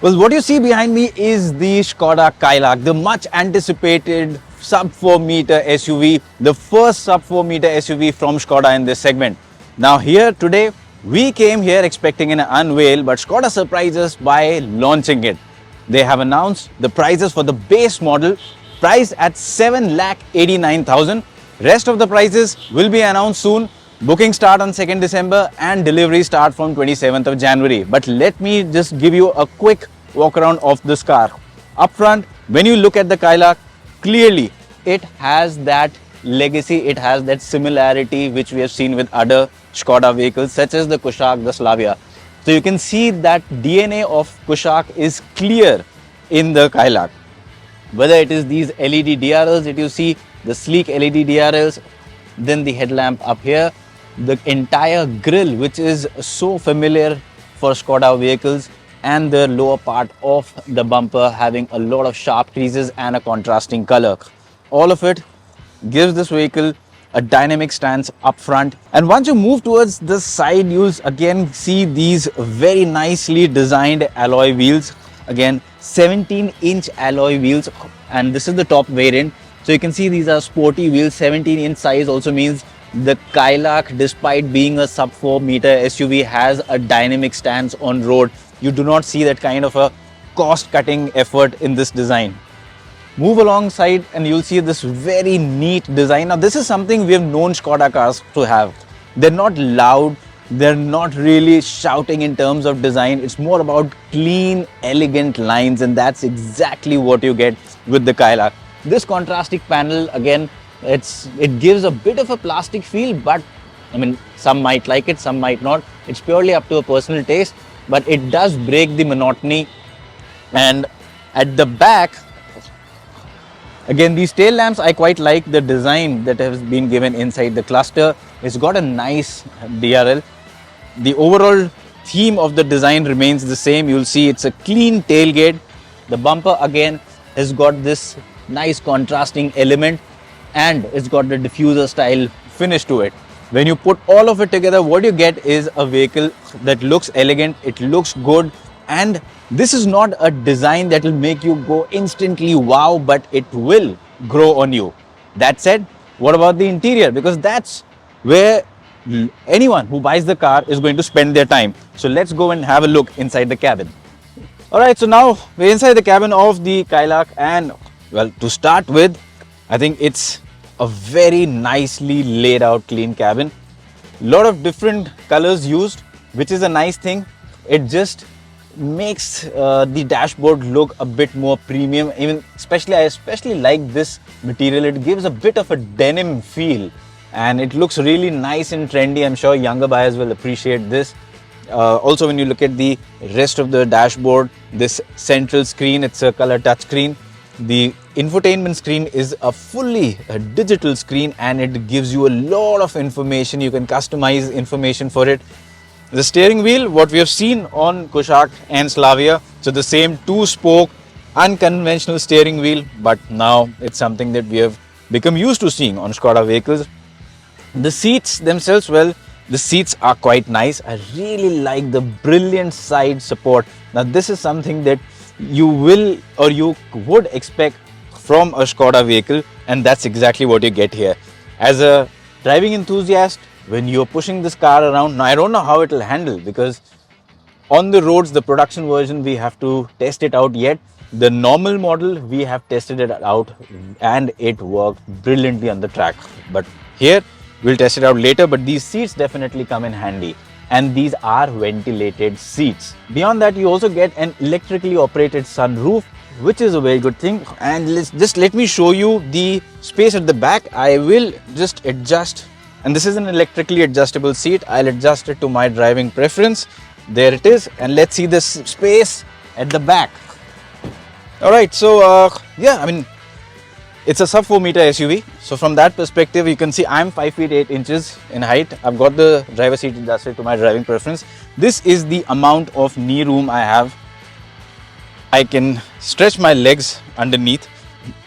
Well, what you see behind me is the Skoda Kailak, the much anticipated sub 4 meter SUV, the first sub 4 meter SUV from Skoda in this segment. Now here today, we came here expecting an unveil, but Skoda surprised us by launching it. They have announced the prices for the base model, priced at 7,89,000. Rest of the prices will be announced soon. Booking start on 2nd December and delivery start from 27th of January. But let me just give you a quick walk around of this car. Up front, when you look at the Kailak, clearly it has that legacy, it has that similarity which we have seen with other Skoda vehicles such as the Kushaq, the Slavia. So you can see that DNA of Kushaq is clear in the Kailak. Whether it is these LED DRLs that you see, the sleek LED DRLs, then the headlamp up here, the entire grille which is so familiar for Skoda vehicles, and the lower part of the bumper having a lot of sharp creases and a contrasting color. All of it gives this vehicle a dynamic stance up front. And once you move towards the side, you'll again see these very nicely designed alloy wheels. Again, 17-inch alloy wheels, and this is the top variant. So you can see these are sporty wheels. 17-inch size also means the Kailak, despite being a sub 4 meter SUV, has a dynamic stance on road. You do not see that kind of a cost-cutting effort in this design. Move alongside and you'll see this very neat design. Now this is something we have known Skoda cars to have. They're not loud, they're not really shouting in terms of design. It's more about clean, elegant lines, and that's exactly what you get with the Kailak. This contrasting panel, again, it gives a bit of a plastic feel, but I mean, some might like it, some might not. It's purely up to a personal taste, but it does break the monotony. And at the back, again, these tail lamps, I quite like the design that has been given inside the cluster. It's got a nice DRL. The overall theme of the design remains the same. You'll see it's a clean tailgate. The bumper again has got this nice contrasting element, and it's got the diffuser style finish to it. When you put all of it together, what you get is a vehicle that looks elegant, it looks good, and this is not a design that will make you go instantly wow, but it will grow on you. That said, what about the interior? Because that's where anyone who buys the car is going to spend their time. So let's go and have a look inside the cabin. Alright, so now we're inside the cabin of the Kailak, and well, to start with, I think it's a very nicely laid out clean cabin. Lot of different colors used, which is a nice thing. It just makes the dashboard look a bit more premium. I especially like this material. It gives a bit of a denim feel, and it looks really nice and trendy. I'm sure younger buyers will appreciate this. Also, when you look at the rest of the dashboard, this central screen, it's a color touch screen. The infotainment screen is a fully digital screen, and it gives you a lot of information. You can customize information for it. The steering wheel, what we have seen on Kushaq and Slavia, so the same 2-spoke unconventional steering wheel, but now it's something that we have become used to seeing on Skoda vehicles. The seats themselves, well, the seats are quite nice. I really like the brilliant side support. Now this is something that you will or you would expect from a Skoda vehicle, and that's exactly what you get here. As a driving enthusiast, when you're pushing this car around, now I don't know how it will handle, because on the roads, the production version, we have to test it out yet. The normal model, we have tested it out and it worked brilliantly on the track. But here, we'll test it out later, but these seats definitely come in handy. And these are ventilated seats. Beyond that, you also get an electrically operated sunroof, which is a very good thing. And let me show you the space at the back. I will just adjust, and this is an electrically adjustable seat. I'll adjust it to my driving preference. There it is, and let's see this space at the back. Alright, so yeah, I mean, it's a sub 4 meter SUV. So from that perspective, you can see I'm 5 feet 8 inches in height. I've got the driver seat adjusted to my driving preference. This is the amount of knee room I have. I can stretch my legs underneath.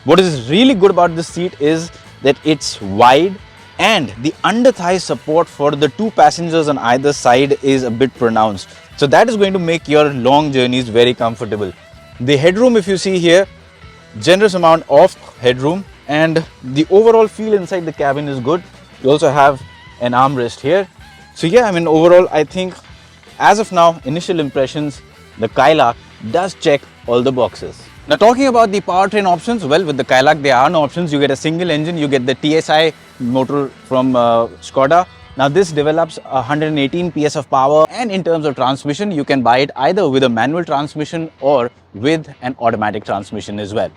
What is really good about this seat is that it's wide, and the under thigh support for the two passengers on either side is a bit pronounced. So that is going to make your long journeys very comfortable. The headroom, if you see here, generous amount of headroom, and the overall feel inside the cabin is good. You also have an armrest here. So yeah, I mean, overall, I think as of now, initial impressions, the Kailak does check all the boxes. Now talking about the powertrain options, well, with the Kailak there are no options. You get a single engine, you get the TSI motor from Skoda. Now this develops 118 PS of power, and in terms of transmission, you can buy it either with a manual transmission or with an automatic transmission as well.